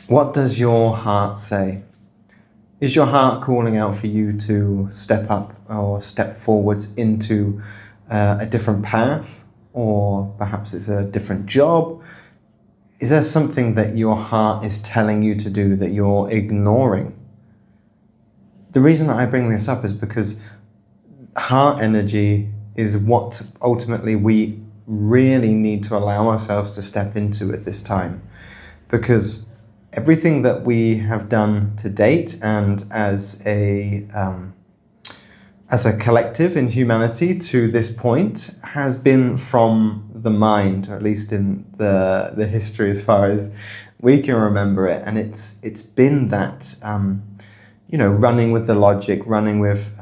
What does your heart say? Is your heart calling out for you to step up or step forward into a different path? Or perhaps it's a different job? Is there something that your heart is telling you to do that you're ignoring? The reason that I bring this up is because heart energy is what ultimately we really need to allow ourselves to step into at this time. Because everything that we have done to date, and as a collective in humanity to this point, has been from the mind, or at least in the history as far as we can remember it. And it's been that running with the logic, running with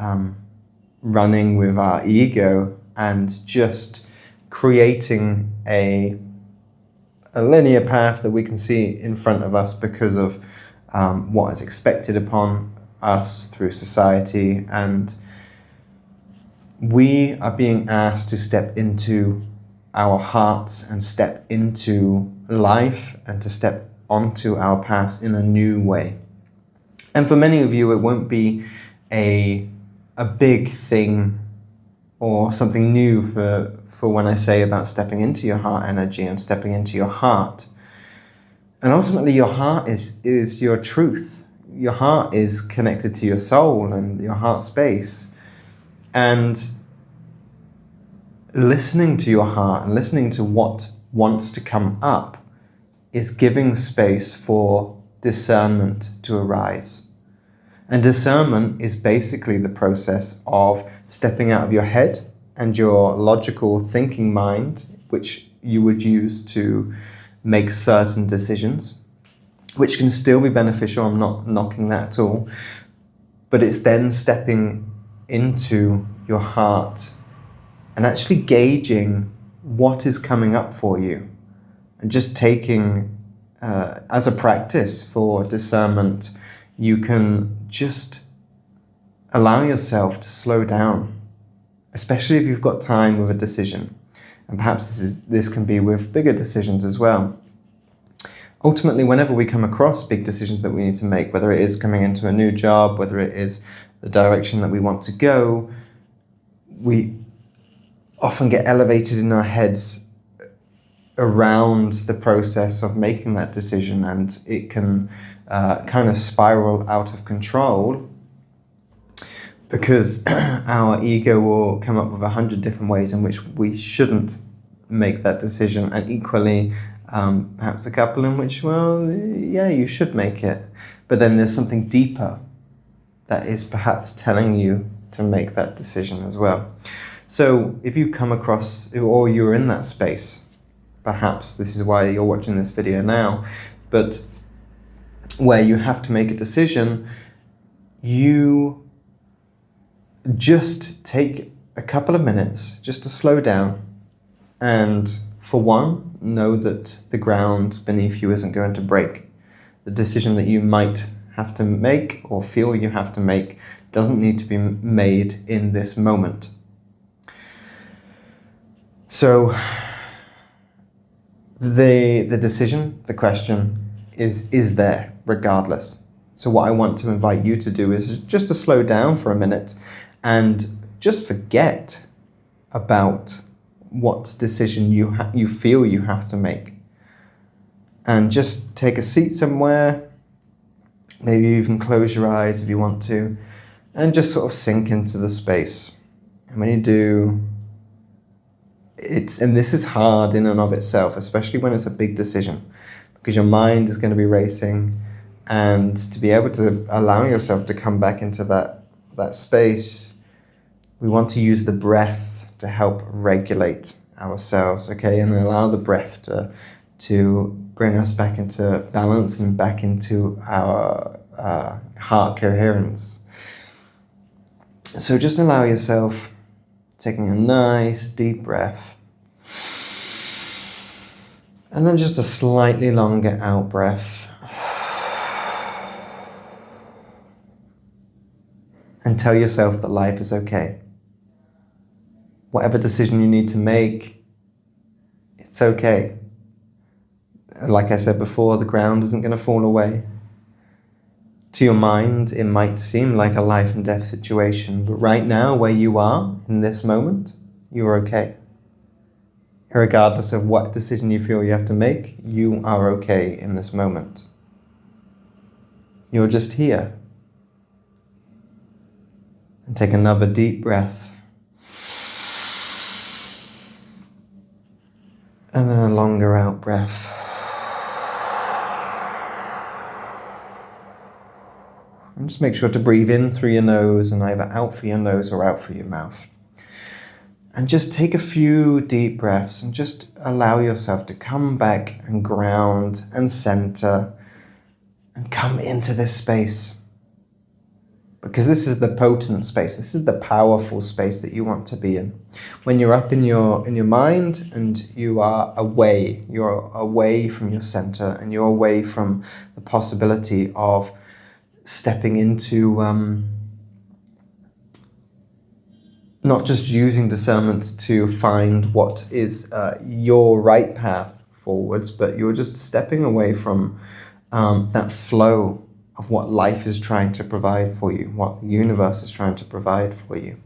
our ego, and just creating a linear path that we can see in front of us because of what is expected upon us through society. And we are being asked to step into our hearts and step into life and to step onto our paths in a new way. And for many of you, it won't be a big thing or something new for when I say about stepping into your heart energy and stepping into your heart. And ultimately, your heart is your truth. Your heart is connected to your soul and your heart space. And listening to your heart and listening to what wants to come up is giving space for discernment to arise. And discernment is basically the process of stepping out of your head and your logical thinking mind, which you would use to make certain decisions, which can still be beneficial. I'm not knocking that at all. But it's then stepping into your heart and actually gauging what is coming up for you, and just taking, as a practice for discernment, you can just allow yourself to slow down, especially if you've got time with a decision. And perhaps this can be with bigger decisions as well. Ultimately, whenever we come across big decisions that we need to make, whether it is coming into a new job, whether it is the direction that we want to go, we often get elevated in our heads around the process of making that decision, and it can kind of spiral out of control because our ego will come up with 100 different ways in which we shouldn't make that decision, and equally perhaps a couple in which, well, yeah, you should make it, but then there's something deeper that is perhaps telling you to make that decision as well. So if you come across, or you're in that space, perhaps this is why you're watching this video now, but where you have to make a decision, you just take a couple of minutes just to slow down and, for one, know that the ground beneath you isn't going to break. The decision that you might have to make or feel you have to make doesn't need to be made in this moment. So the decision, the question is there regardless. So what I want to invite you to do is just to slow down for a minute and just forget about what decision you feel you have to make. And just take a seat somewhere, maybe even close your eyes if you want to, and just sort of sink into the space. And when you do, and this is hard in and of itself, especially when it's a big decision, because your mind is going to be racing, and to be able to allow yourself to come back into that space, we want to use the breath to help regulate ourselves, okay, and allow the breath to bring us back into balance and back into our heart coherence. So just allow yourself taking a nice deep breath, and then just a slightly longer out breath, and tell yourself that life is okay. Whatever decision you need to make, it's okay. Like I said before, the ground isn't going to fall away. To your mind, it might seem like a life and death situation, but right now, where you are in this moment, you're okay. Regardless of what decision you feel you have to make, you are okay in this moment. You're just here. And take another deep breath. And then a longer out breath. And just make sure to breathe in through your nose and either out through your nose or out through your mouth. And just take a few deep breaths and just allow yourself to come back and ground and center and come into this space. Because this is the potent space, this is the powerful space that you want to be in. When you're up in your mind and you're away from your center and you're away from the possibility of stepping into not just using discernment to find what is your right path forwards, but you're just stepping away from that flow of what life is trying to provide for you, what the universe is trying to provide for you.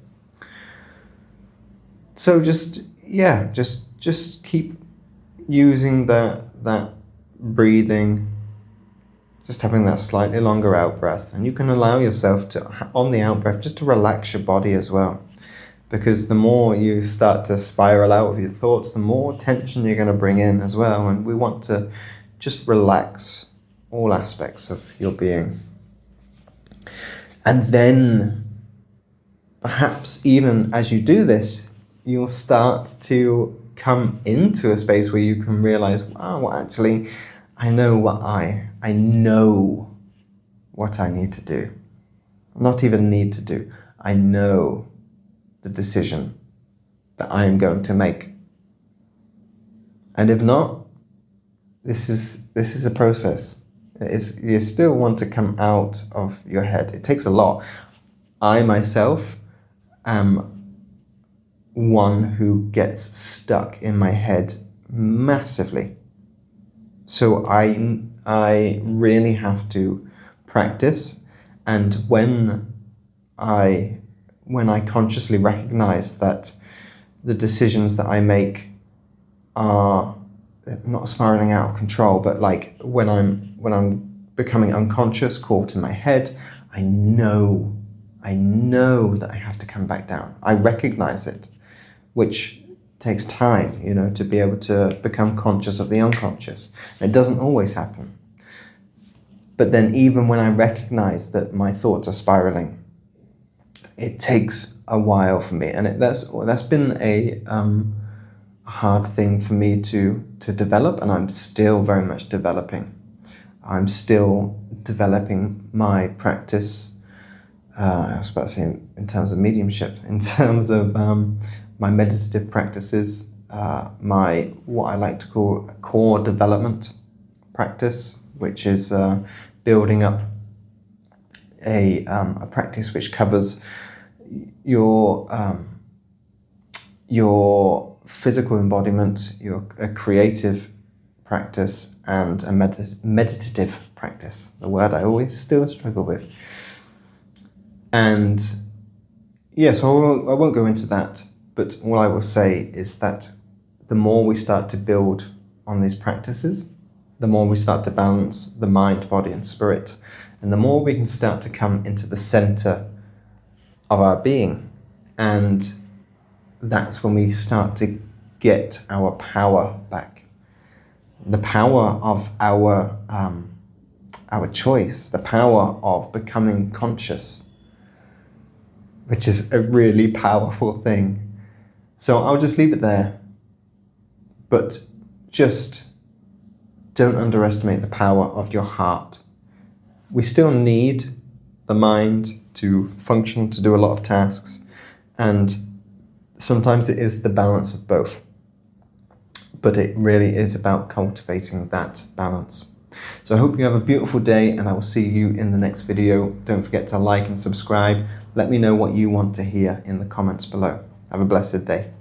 So just keep using that breathing, just having that slightly longer out breath, and you can allow yourself to, on the out breath, just to relax your body as well. Because the more you start to spiral out with your thoughts, the more tension you're going to bring in as well. And we want to just relax all aspects of your being. And then, perhaps even as you do this, you'll start to come into a space where you can realize, wow, well, actually, I know what I need to do. Not even need to do. I know the decision that I am going to make. And if not, this is a process. You still want to come out of your head. It takes a lot. I myself am one who gets stuck in my head massively. So I really have to practice, and when I consciously recognize that the decisions that I make are not spiraling out of control, but like when I'm becoming unconscious, caught in my head, I know that I have to come back down. I recognize it, which takes time, to be able to become conscious of the unconscious. It doesn't always happen. But then even when I recognize that my thoughts are spiraling, it takes a while for me. And that's been a hard thing for me to develop, and I'm still very much developing. I'm still developing my practice, I was about to say in terms of mediumship, in terms of my meditative practices, my what I like to call a core development practice, which is building up a practice which covers your physical embodiment, a creative practice, and a meditative practice, the word I always still struggle with. And yes, I won't go into that, but all I will say is that the more we start to build on these practices, the more we start to balance the mind, body, and spirit, and the more we can start to come into the center of our being. And that's when we start to get our power back. The power of our choice, the power of becoming conscious, which is a really powerful thing. So I'll just leave it there. But just don't underestimate the power of your heart. We still need the mind to function, to do a lot of tasks, and sometimes it is the balance of both. But it really is about cultivating that balance. So I hope you have a beautiful day, and I will see you in the next video. Don't forget to like and subscribe. Let me know what you want to hear in the comments below. Have a blessed day.